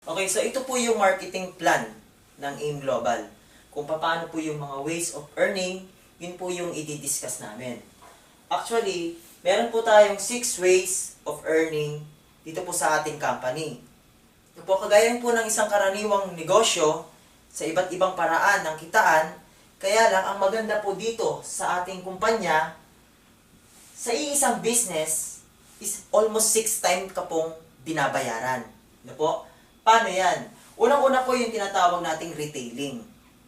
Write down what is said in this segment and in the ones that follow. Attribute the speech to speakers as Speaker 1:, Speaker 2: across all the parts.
Speaker 1: Okay, so ito po yung marketing plan ng AIM Global. Kung paano po yung mga ways of earning, yun po yung i-discuss namin. Actually, meron po tayong 6 ways of earning dito po sa ating company. Ito po, kagaya po ng isang karaniwang negosyo sa iba't ibang paraan ng kitaan, kaya lang ang maganda po dito sa ating kumpanya, sa iisang business is almost 6 times ka pong binabayaran. Ano po? Paano yan? Unang-una po yung tinatawag nating retailing.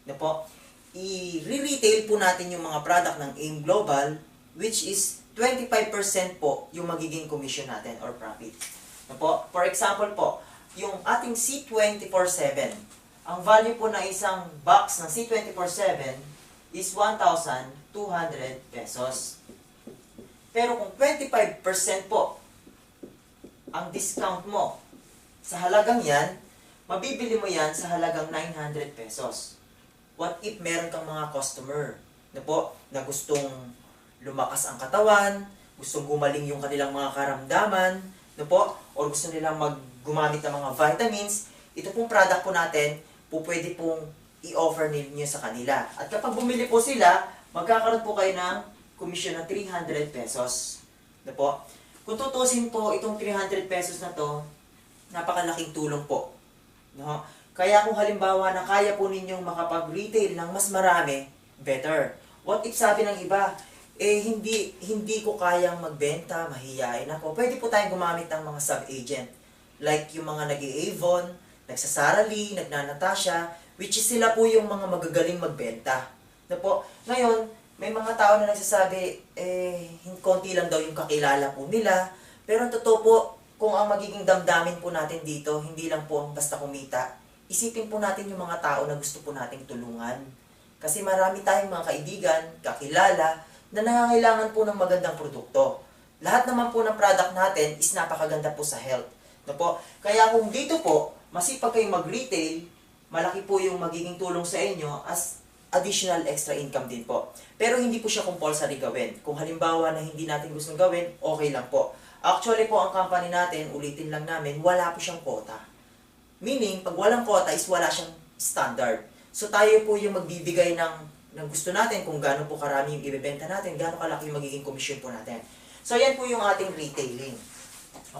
Speaker 1: Ano po? I-retail po natin yung mga product ng AIM Global, which is 25% po yung magiging commission natin or profit. Ano po? For example po, yung ating C24/7, ang value po na isang box ng C24/7 is 1,200 pesos. Pero kung 25% po ang discount mo sa halagang yan, mabibili mo yan sa halagang 900 pesos. What if meron kang mga customer na po, na gustong lumakas ang katawan, gustong gumaling yung kanilang mga karamdaman, na po, or gusto nilang gumamit ng mga vitamins, ito pong product po natin, po pwede pong i-offer ninyo sa kanila. At kapag bumili po sila, magkakaroon po kayo ng commission na 300 pesos. Na po? Kung tutusin po itong 300 pesos na to, napakalaking tulong po. No? Kaya kung halimbawa na kaya po ninyong makapag-retail ng mas marami, better. What if sabi ng iba, hindi ko kayang magbenta, mahihain ako. Pwede po tayong gumamit ng mga sub-agent. Like yung mga nag-i-Avon, nagsasarali, nagnanatasya, which is sila po yung mga magagaling magbenta. Na po, ngayon, may mga tao na nagsasabi, konti lang daw yung kakilala po nila. Pero ang totoo po, kung ang magiging damdamin po natin dito, hindi lang po ang basta kumita, isipin po natin yung mga tao na gusto po nating tulungan. Kasi marami tayong mga kaibigan, kakilala, na nangangailangan po ng magandang produkto. Lahat naman po ng product natin is napakaganda po sa health. No po? Kaya kung dito po, masipag kayong mag-retail, malaki po yung magiging tulong sa inyo as additional extra income din po. Pero hindi po siya compulsory gawin. Kung halimbawa na hindi natin gustong gawin, okay lang po. Actually po, ang company natin, ulitin lang namin, wala po siyang quota. Meaning, pag walang quota is wala siyang standard. So tayo po yung magbibigay ng gusto natin, kung gaano po karami yung ibebenta natin, gaano kalaki yung magiging commission po natin. So yan po yung ating retailing.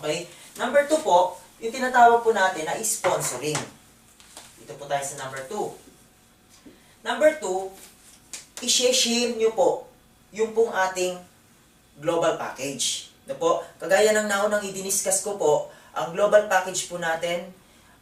Speaker 1: Okay? Number 2 po, yung tinatawag po natin na sponsoring. Dito po tayo sa number 2. Number 2, i-share nyo po yung pong ating global package. Na po, kagaya ng naunang i-discuss ko po, ang global package po natin,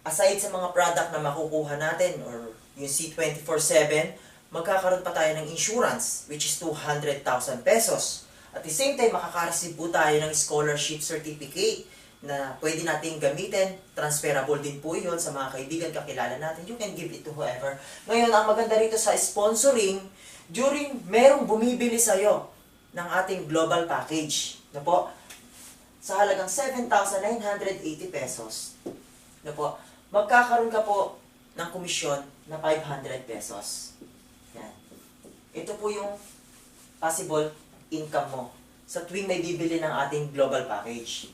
Speaker 1: aside sa mga product na makukuha natin, or yung C24/7, magkakaroon pa tayo ng insurance, which is 200,000 pesos. At the same time, makaka-receive po tayo ng scholarship certificate na pwede nating gamitin. Transferable din po yun sa mga kaibigan, kakilala natin. You can give it to whoever. Ngayon, ang maganda rito sa sponsoring, during merong bumibili sa'yo ng ating global package, na po, sa halagang 7,980 pesos, na po, magkakaroon ka po ng komisyon na 500 pesos. Yan. Ito po yung possible income mo sa tuwing may bibili ng ating global package.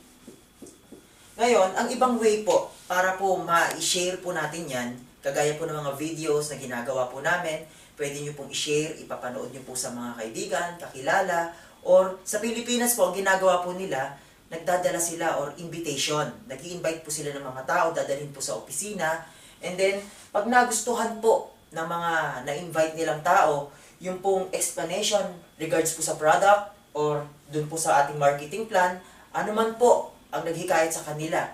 Speaker 1: Ngayon, ang ibang way po, para po ma-share po natin yan, kagaya po ng mga videos na ginagawa po namin, pwede nyo pong i-share, ipapanood nyo po sa mga kaibigan, kakilala, or sa Pilipinas po, ang ginagawa po nila, nagdadala sila or invitation. Nag-i-invite po sila ng mga tao, dadalhin po sa opisina, and then, pag nagustuhan po ng mga na-invite nilang tao, yung pong explanation regards po sa product or dun po sa ating marketing plan, ano man po ang naghikayat sa kanila.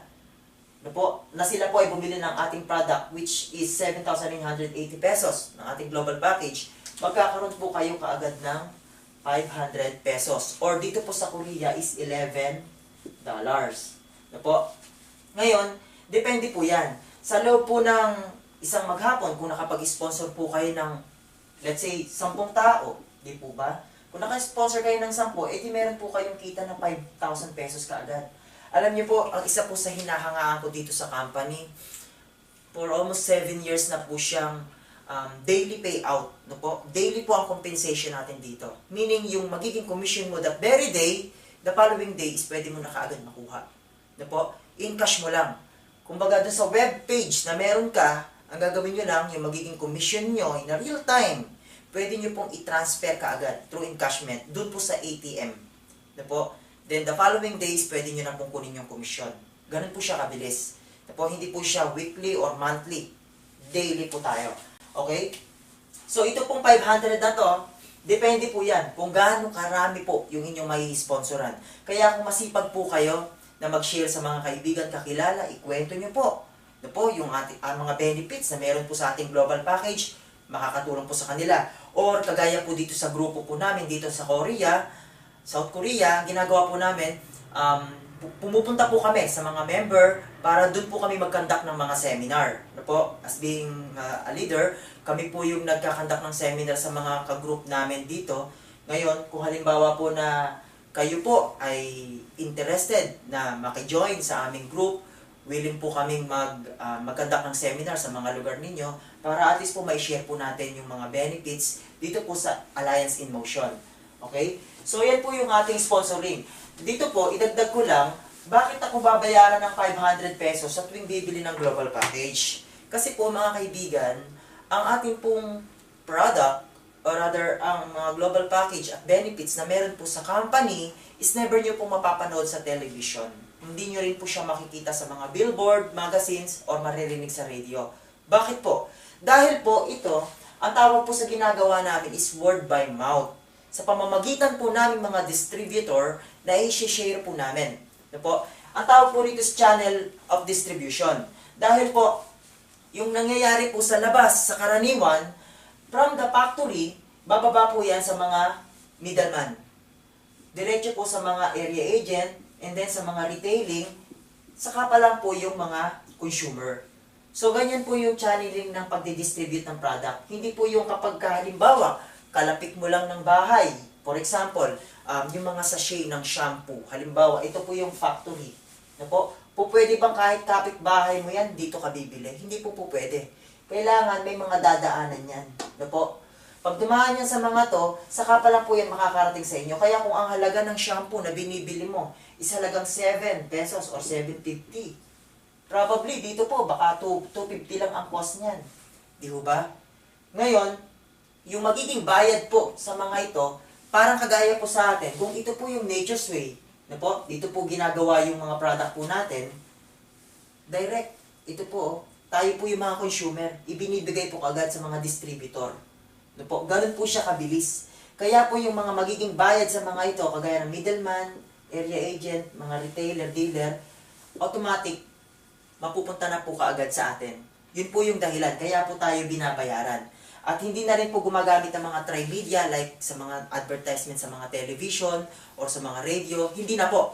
Speaker 1: Na sila po ay bumili ng ating product, which is 7,980 pesos ng ating global package, magkakaroon po kayo kaagad ng 500 pesos. Or dito po sa Korea is $11. Ngayon, depende po yan. Sa loob po ng isang maghapon, kung nakapag-sponsor po kayo ng, let's say, 10 tao, di po ba? Kung naka-sponsor kayo ng 10, edi meron po kayong kita na 5,000 pesos kaagad. Alam niyo po, ang isa po sa hinahangaan ko dito sa company, for almost 7 years na po siyang daily payout. No po? Daily po ang compensation natin dito. Meaning, yung magiging commission mo that very day, the following day is pwede mo na kaagad makuha. No po? In cash mo lang. Kumbaga dun sa web page na meron ka, ang gagawin nyo lang, yung magiging commission nyo in a real time, pwede nyo pong i-transfer kaagad through encashment dun po sa ATM. Na po? Then the following days, pwede nyo na pong kunin yung commission. Ganun po siya kabilis. Na po, hindi po siya weekly or monthly. Daily po tayo. Okay? So ito pong 500 na to, depende po yan kung gaano karami po yung inyong may sponsoran. Kaya kung masipag po kayo na mag-share sa mga kaibigan, kakilala, ikwento nyo po. Na po, yung mga benefits na meron po sa ating global package, makakatulong po sa kanila. Or kagaya po dito sa grupo po namin, dito sa Korea, South Korea, ginagawa po namin, pumupunta po kami sa mga member para doon po kami mag-conduct ng mga seminar. Na po, as being a leader, kami po yung nagkakandak ng seminar sa mga ka-group namin dito. Ngayon, kung halimbawa po na kayo po ay interested na maki-join sa aming group, willing po kaming mag-conduct ng seminar sa mga lugar ninyo para at least po may-share po natin yung mga benefits dito po sa Alliance in Motion. Okay? So, yan po yung ating sponsoring. Dito po, idagdag ko lang, bakit ako babayaran ng 500 pesos sa tuwing bibili ng global package? Kasi po mga kaibigan, ang ating pong product, or rather, ang mga global package at benefits na meron po sa company is never nyo po mapapanood sa television. Hindi nyo rin po siya makikita sa mga billboard, magazines, or maririnig sa radio. Bakit po? Dahil po ito, ang tawag po sa ginagawa namin is word by mouth. Sa pamamagitan po namin mga distributor na i-share po namin. Po? Ang tawag po rito is channel of distribution. Dahil po, yung nangyayari po sa labas, sa karaniwan, from the factory, bababa po yan sa mga middleman. Diretso po sa mga area agent, and then sa mga retailing, saka pa lang po yung mga consumer. So, ganyan po yung channeling ng pagdidistribute ng product. Hindi po yung kapag halimbawa, kalapit mo lang ng bahay. For example, yung mga sachet ng shampoo. Halimbawa, ito po yung factory. Na po, pwede bang kahit kapit-bahay mo yan, dito ka bibili? Hindi po pwede. Kailangan may mga dadaanan yan. Na po, pag dumaan yan sa mga to, saka pa lang po yan makakarating sa inyo. Kaya kung ang halaga ng shampoo na binibili mo is halagang 7 pesos or 7.50, probably dito po, baka 2.50 lang ang cost niyan. Di ba? Ngayon, yung magiging bayad po sa mga ito, parang kagaya po sa atin, kung ito po yung Nature's Way, na po, dito po ginagawa yung mga product po natin, direct, ito po, tayo po yung mga consumer, ibinibigay po agad sa mga distributor. No po, ganun po siya kabilis. Kaya po yung mga magiging bayad sa mga ito, kagaya ng middleman, area agent, mga retailer, dealer, automatic, mapupunta na po kaagad sa atin. Yun po yung dahilan, kaya po tayo binabayaran. At hindi na rin po gumagamit ng mga tri-media like sa mga advertisement sa mga television or sa mga radio. Hindi na po.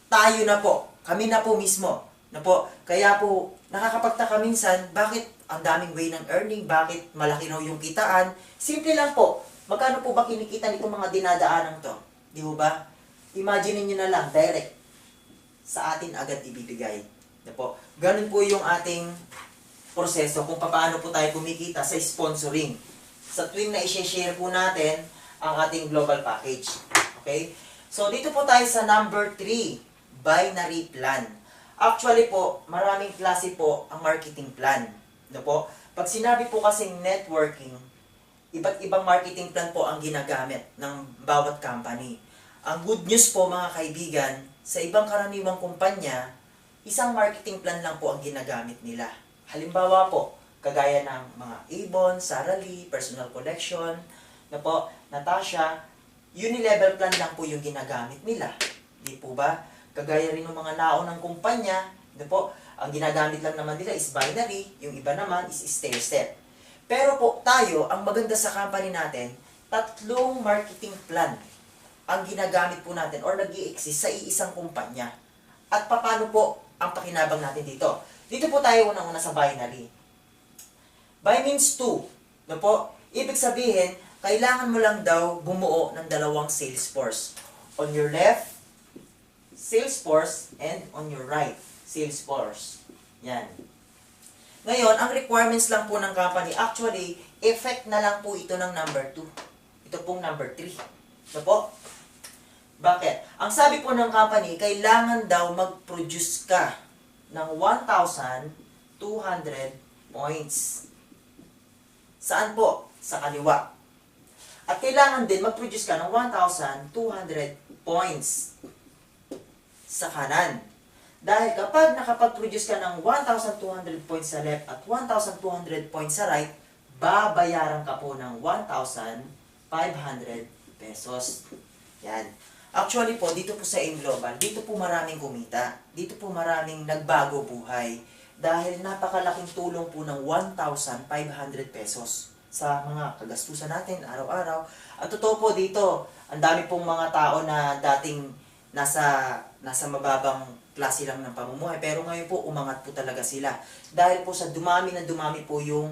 Speaker 1: Tayo na po. Kami na po mismo. Na po. Kaya po, nakakapagtaka minsan, bakit ang daming way ng earning? Bakit malaki raw yung kitaan? Simple lang po. Magkano po ba kinikita nitong mga dinadaanan to? Di ba? Imagine niyo na lang, direct. Sa atin agad ibibigay. Na po. Ganun po yung ating proseso kung paano po tayo kumikita sa sponsoring. Sa tuwing na i-share po natin ang ating global package. Okay? So, dito po tayo sa number 3, binary plan. Actually po, maraming klase po ang marketing plan. No po? Pag sinabi po kasing networking, iba't ibang marketing plan po ang ginagamit ng bawat company. Ang good news po mga kaibigan, sa ibang karaniwang kumpanya, isang marketing plan lang po ang ginagamit nila. Halimbawa po, kagaya ng mga Avon, Sara Lee, Personal Collection, na po, Natasha, unilevel plan lang po yung ginagamit nila. Di po ba? Kagaya rin ng mga naunang kumpanya, na po, ang ginagamit lang naman nila is binary, yung iba naman is stair-step. Pero po, tayo, ang maganda sa company natin, 3 marketing plan ang ginagamit po natin or nag-i-exist sa iisang kumpanya. At paano po ang pakinabang natin dito? Dito po tayo unang-una sa binary. By means 2. No po? Ibig sabihin, kailangan mo lang daw bumuo ng 2 sales force. On your left, sales force, and on your right, sales force. Yan. Ngayon, ang requirements lang po ng company, actually, effect na lang po ito ng number 2. Ito pong number 3. No po? Bakit? Ang sabi po ng company, kailangan daw mag-produce ka ng 1,200 points. Saan po? Sa kaliwa. At kailangan din mag-produce ka ng 1,200 points sa kanan. Dahil kapag nakapag-produce ka ng 1,200 points sa left at 1,200 points sa right, babayaran ka po ng 1,500 pesos. Yan. Actually po, dito po sa AIM Global, dito po maraming kumita. Dito po maraming nagbago buhay. Dahil napakalaking tulong po ng 1,500 pesos sa mga kagastusan natin araw-araw. At totoo po dito, ang dami pong mga tao na dating nasa mababang klase lang ng pamumuhay. Pero ngayon po, umangat po talaga sila. Dahil po sa dumami na dumami po yung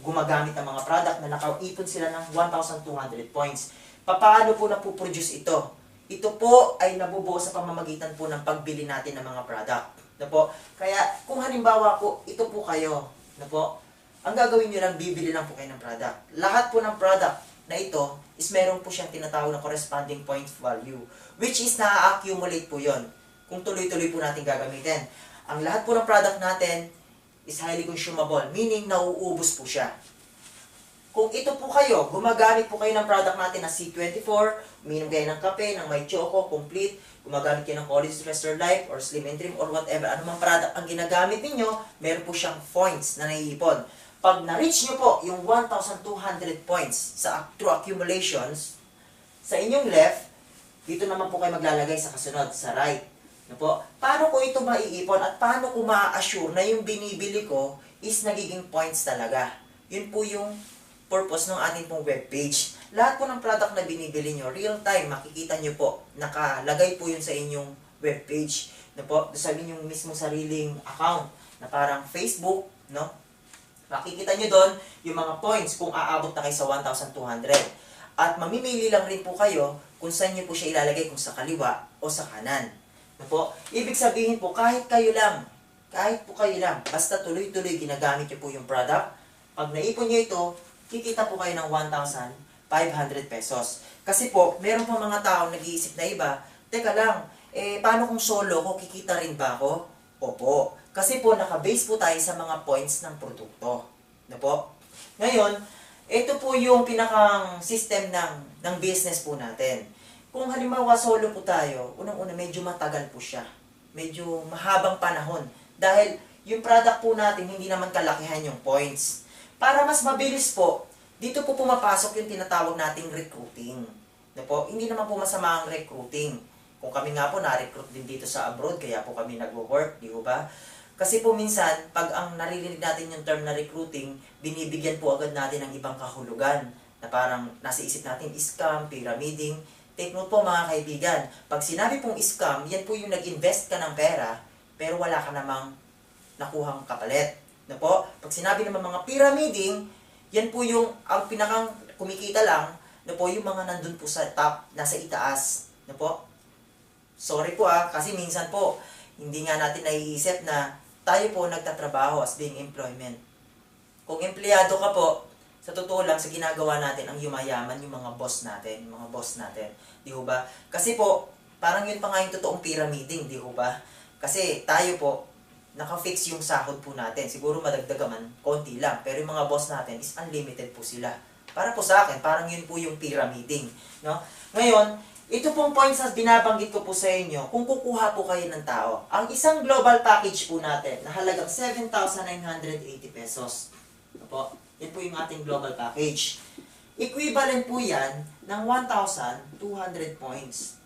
Speaker 1: gumagamit ng mga product na nakaipon sila ng 1,200 points. Paano po napuproduce ito? Ito po ay nabubuo sa pamamagitan po ng pagbili natin ng mga product. Na po? Kaya kung halimbawa po, ito po kayo, na po, ang gagawin nyo lang, bibili lang po kayo ng product. Lahat po ng product na ito is meron po siyang tinatawag na corresponding point value, which is na-accumulate po yon kung tuloy-tuloy po natin gagamitin. Ang lahat po ng product natin is highly consumable, meaning nauubos po siya. Kung ito po kayo, gumagamit po kayo ng product natin na C24, uminom kayo ng kape, ng may choco, complete, gumagamit kayo ng College Restore Life, or Slim and Trim, or whatever, anumang product ang ginagamit ninyo, meron po siyang points na naiipon. Pag na-reach nyo po yung 1,200 points through accumulations, sa inyong left, dito naman po kayo maglalagay sa kasunod, sa right. No po? Paano ko ito maiipon at paano ko ma-assure na yung binibili ko is nagiging points talaga? Yun po yung purpose ng ating pong webpage. Lahat po ng product na binibili nyo, real time, makikita nyo po, nakalagay po yun sa inyong webpage. No po? Sa inyong mismo sariling account, na parang Facebook, no? Makikita nyo doon yung mga points kung aabot na kayo sa 1,200. At mamimili lang rin po kayo kung saan nyo po siya ilalagay, kung sa kaliwa o sa kanan. No po? Ibig sabihin po, kahit po kayo lang, basta tuloy-tuloy ginagamit nyo po yung product, pag naipon nyo ito, kikita po kayo ng 1,500 pesos. Kasi po, meron po mga tao nag-iisip na iba, teka lang, paano kung solo ko, kikita rin ba ako? Opo. Kasi po, nakabase po tayo sa mga points ng produkto. No po? Ngayon, ito po yung pinakang system ng business po natin. Kung halimbawa solo po tayo, unang-una medyo matagal po siya. Medyo mahabang panahon. Dahil yung product po natin, hindi naman kalakihan yung points. Para mas mabilis po, dito po pumapasok yung tinatawag nating recruiting. No po? Hindi naman po masama ang recruiting. Kung kami nga po na-recruit din dito sa abroad, kaya po kami nagwo-work, di ba? Kasi po minsan, pag ang naririnig natin yung term na recruiting, binibigyan po agad natin ng ibang kahulugan na parang nasa isip natin, scam, pyramiding. Take note po mga kaibigan, pag sinabi pong scam, yan po yung nag-invest ka ng pera, pero wala ka namang nakuhang kapalit. Na po? Pag sinabi naman mga pyramiding, yan po yung ang pinakang kumikita lang, na po yung mga nandun po sa top, nasa itaas. Na po? Sorry po kasi minsan po, hindi nga natin naiisip na tayo po nagtatrabaho as being employment. Kung empleyado ka po, sa totoo lang, sa ginagawa natin, ang yumayaman yung mga boss natin, di ho ba? Kasi po, parang yun pa nga yung totoong pyramiding, di ho ba? Kasi tayo po, naka-fix yung sahod po natin. Siguro madagdagaman, konti lang. Pero yung mga boss natin is unlimited po sila. Para po sa akin, parang yun po yung pyramiding. No? Ngayon, ito pong points na binabanggit ko po sa inyo, kung kukuha po kayo ng tao, ang isang global package po natin, na halagang 7,980 pesos. Ano po? Yan po yung ating global package. Equivalent po yan ng 1,200 points.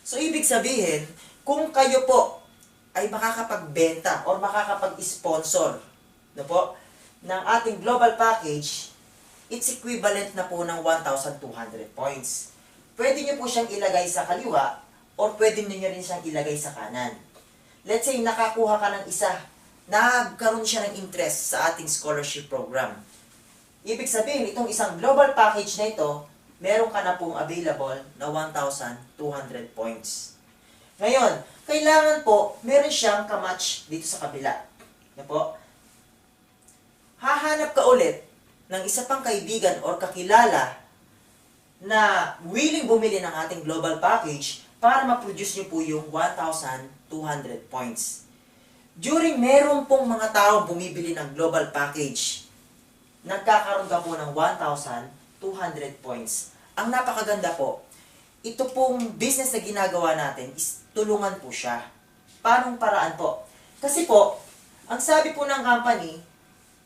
Speaker 1: So, ibig sabihin, kung kayo po ay makakapagbenta or makakapag-sponsor no po, ng ating global package, it's equivalent na po ng 1,200 points. Pwede nyo po siyang ilagay sa kaliwa or pwede nyo rin siyang ilagay sa kanan. Let's say, nakakuha ka ng isa, nagkaroon siya ng interest sa ating scholarship program. Ibig sabihin, itong isang global package na ito, meron ka na pong available na 1,200 points. Ngayon, kailangan po, meron siyang kamatch dito sa kabila. Na po? Hahanap ka ulit ng isa pang kaibigan or kakilala na willing bumili ng ating global package para ma-produce nyo po yung 1,200 points. During meron pong mga tao bumibili ng global package, nagkakaroon ka po ng 1,200 points. Ang napakaganda po, ito pong business na ginagawa natin is tulungan po siya. Paanong paraan po? Kasi po, ang sabi po ng company,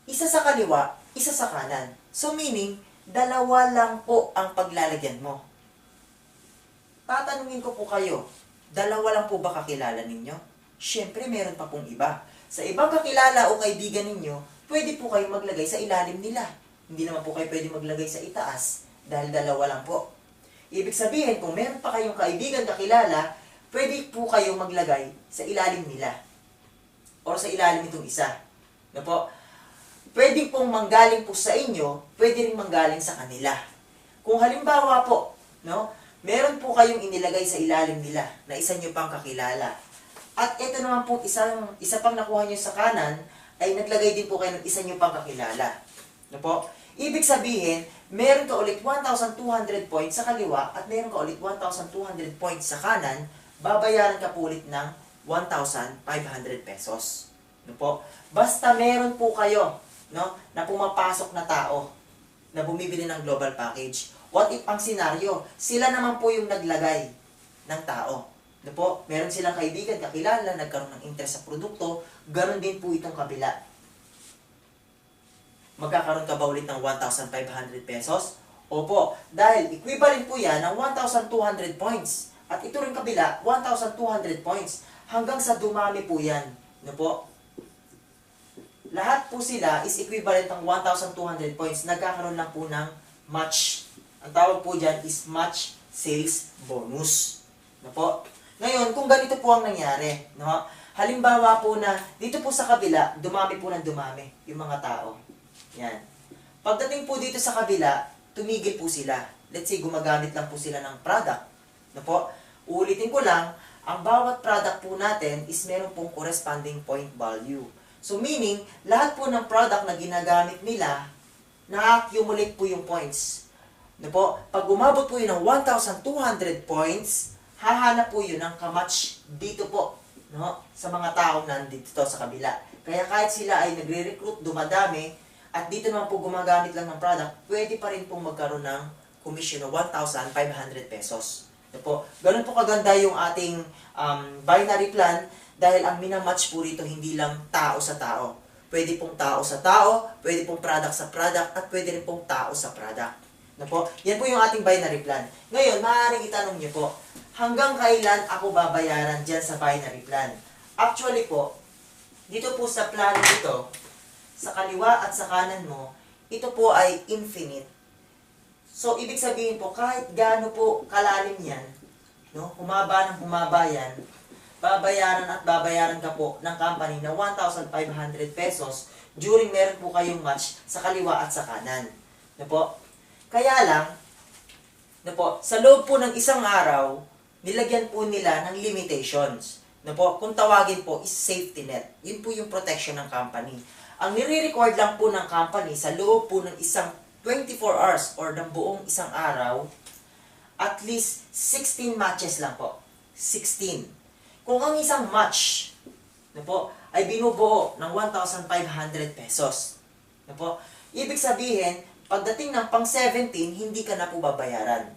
Speaker 1: isa sa kaliwa, isa sa kanan. So meaning, dalawa lang po ang paglalagyan mo. Tatanungin ko po kayo, dalawa lang po ba kakilala ninyo? Siyempre, meron pa pong iba. Sa ibang kakilala o kaibigan ninyo, pwede po kayo maglagay sa ilalim nila. Hindi naman po kayo pwede maglagay sa itaas dahil dalawa lang po. Ibig sabihin, kung meron pa kayong kaibigan kakilala, pwede po kayo maglagay sa ilalim nila. O sa ilalim itong isa. No po? Pwede pong manggaling po sa inyo, pwede rin manggaling sa kanila. Kung halimbawa po, no, meron po kayong inilagay sa ilalim nila na isa nyo pang kakilala. At ito naman po, isa pang nakuha nyo sa kanan, ay naglagay din po kayo ng isa nyo pang kakilala. No po? Ibig sabihin, meron ka ulit 1,200 points sa kaliwa at meron ka ulit 1,200 points sa kanan, babayaran ka po ulit ng 1,500 pesos. No po? Basta meron po kayo, no, na pumapasok na tao na bumibili ng global package. What if ang senaryo, sila naman po yung naglagay ng tao. No po? Meron silang kaibigan, kakilala, nagkaroon ng interest sa produkto, ganon din po itong kabila. Magkakaroon ka ba ulit ng 1,500 pesos? Opo, dahil equivalent po yan ng 1,200 points. At ito rin kabila, 1,200 points. Hanggang sa dumami po yan. No po? Lahat po sila is equivalent ng 1,200 points. Nagkakaroon lang po ng match. Ang tawag po dyan is match sales bonus. No po? Ngayon, kung ganito po ang nangyari, no? Halimbawa po na dito po sa kabila, dumami po ng dumami yung mga tao. Yan. Pagdating po dito sa kabila, tumigil po sila. Let's say, gumagamit lang po sila ng product. No po? Uulitin ko lang, ang bawat product po natin is meron pong corresponding point value. So meaning, lahat po ng product na ginagamit nila, na-accumulate po yung points. No po? Pag umabot po yun ng 1,200 points, hahanap po yun ng kamatch dito po, no? Sa mga taong nandito sa kabila. Kaya kahit sila ay nagre-recruit, dumadami, at dito naman po gumagamit lang ng product, pwede pa rin pong magkaroon ng commission ng 1,500 pesos. No po? Ganun po kaganda yung ating binary plan dahil ang minamatch po rito hindi lang tao sa tao. Pwede pong tao sa tao, pwede pong product sa product, at pwede rin pong tao sa product. No po? Yan po yung ating binary plan. Ngayon, maaaring itanong nyo po, hanggang kailan ako babayaran dyan sa binary plan? Actually po, dito po sa plan ito, sa kaliwa at sa kanan mo, ito po ay infinite. So, ibig sabihin po, kahit gaano po kalalim yan, no, humaba ng humaba yan, babayaran at babayaran ka po ng company na 1,500 pesos during meron po kayong match sa kaliwa at sa kanan. No po? Kaya lang, no po, sa loob po ng isang araw, nilagyan po nila ng limitations. No po? Kung tawagin po is safety net. Yun po yung protection ng company. Ang nire-record lang po ng company sa loob po ng isang 24 hours or ng buong isang araw, at least 16 matches lang po. 16. Kung ang isang match, no po, ay binubuo ng 1,500 pesos. No po, ibig sabihin, pagdating ng pang 17, hindi ka na po babayaran.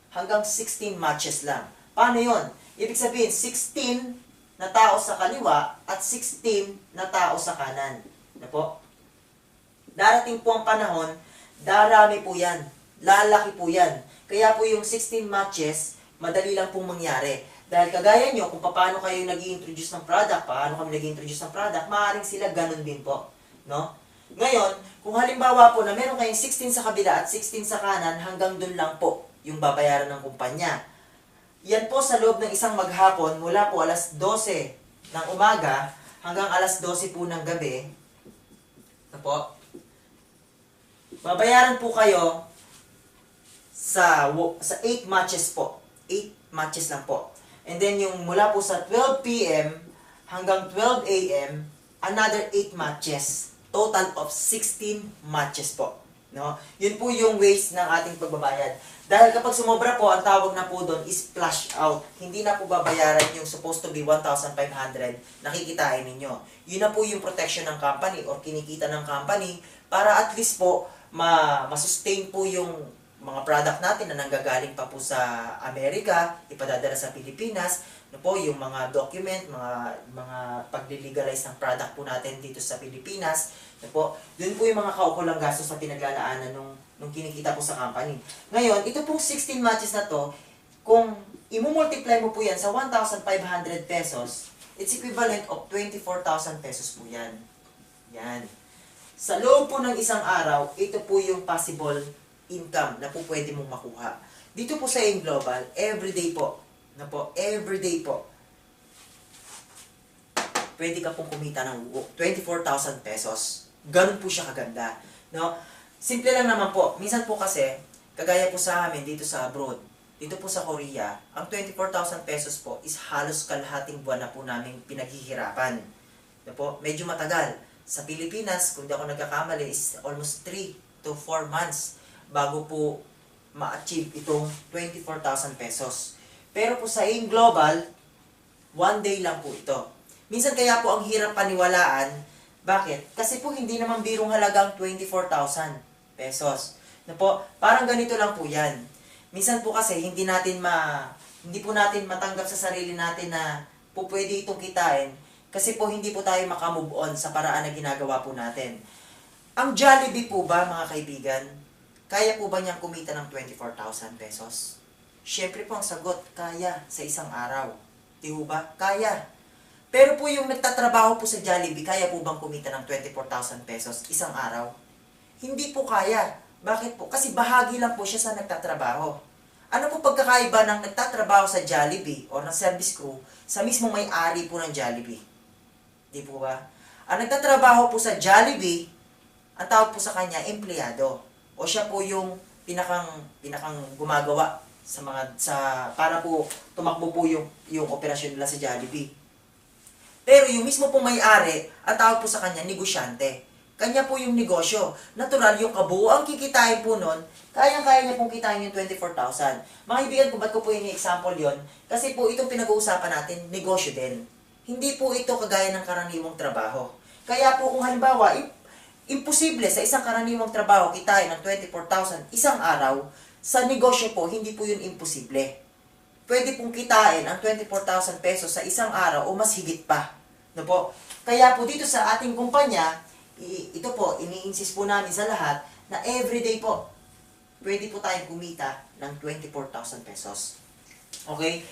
Speaker 1: Hanggang 16 matches lang. Paano yon? Ibig sabihin, 16 na tao sa kaliwa at 16 na tao sa kanan. Na po? Darating po ang panahon, darami po yan. Lalaki po yan. Kaya po yung 16 matches, madali lang pong mangyari. Dahil kagaya nyo, kung paano kayo nag-i-introduce ng product, paano kami nag-i-introduce ng product, maaaring sila ganun din po. No? Ngayon, kung halimbawa po na meron kayong 16 sa kabila at 16 sa kanan, hanggang dun lang po yung babayaran ng kumpanya. Yan po sa loob ng isang maghapon, mula po alas 12 ng umaga hanggang alas 12 po ng gabi, na po, babayaran po kayo sa 8 matches po. 8 matches lang po. And then yung mula po sa 12 p.m. hanggang 12 a.m., another 8 matches. Total of 16 matches po. No? Yun po yung ways ng ating pagbabayad. Dahil kapag sumobra po, ang tawag na po doon is flush out. Hindi na po babayaran yung supposed to be 1,500 nakikitain ninyo. Yun na po yung protection ng company or kinikita ng company para at least po ma-sustain po yung mga product natin na nanggagaling pa po sa Amerika, ipadadala sa Pilipinas, no po, yung mga document, mga pag-legalize ng product po natin dito sa Pilipinas, no po, dun po yung mga kaukulang gastos na pinaglalaanan nung kinikita po sa company. Ngayon, ito pong 16 matches na to, kung imumultiply mo po yan sa 1,500 pesos, it's equivalent of 24,000 pesos po yan. Yan. Sa loob po ng isang araw, ito po yung possible income na po pwede mong makuha. Dito po sa AIM Global, everyday po, na po, everyday po, pwede ka pong kumita ng 24,000 pesos. Ganun po siya kaganda. No? Simple lang naman po. Minsan po kasi, kagaya po sa amin dito sa abroad, dito po sa Korea, ang 24,000 pesos po is halos kalahating buwan na po namin pinaghihirapan. No po? Medyo matagal. Sa Pilipinas, kung di ako nagkakamali, is almost 3 to 4 months bago po ma-achieve itong 24,000 pesos. Pero po sa AIM Global, 1 day lang po ito. Minsan kaya po ang hirap paniwalaan. Bakit? Kasi po hindi naman birong halagang 24,000 pesos. Na po, parang ganito lang po yan. Minsan po kasi hindi po natin matanggap sa sarili natin na po pwede itong kitain kasi po hindi po tayo makamove on sa paraan na ginagawa po natin. Ang Jollibee po ba, mga kaibigan, kaya po ba niyang kumita ng 24,000 pesos? Siyempre po ang sagot, kaya sa isang araw. Di po ba? Kaya. Pero po yung nagtatrabaho po sa Jollibee, kaya po bang kumita ng 24,000 pesos isang araw? Hindi po kaya. Bakit po? Kasi bahagi lang po siya sa nagtatrabaho. Ano po pagkakaiba ng nagtatrabaho sa Jollibee o ng service crew sa mismong may-ari po ng Jollibee? Di po ba? Ang nagtatrabaho po sa Jollibee, ang tawag po sa kanya, empleyado. O siya po yung pinakang gumagawa para po tumakbo po yung operasyon nila sa Jollibee. Pero yung mismo pong may-ari, ang tawag po sa kanya, negosyante. Kanya po yung negosyo. Natural, yung kabuuang kikitain po nun, kayang-kaya niya pong kitain yung 24,000. Mga kaibigan ko, ba't ko po yung example yon? Kasi po itong pinag-uusapan natin, negosyo din. Hindi po ito kagaya ng karaniwang trabaho. Kaya po kung halimbawa, imposible sa isang karaniwang trabaho kitain ng 24,000 isang araw, sa negosyo po, hindi po yun imposible. Pwede pong kitain ang 24,000 pesos sa isang araw o mas higit pa. No po? Kaya po dito sa ating kumpanya, ito po, ini-insist po namin sa lahat na everyday po, pwede po tayong kumita ng 24,000 pesos. Okay?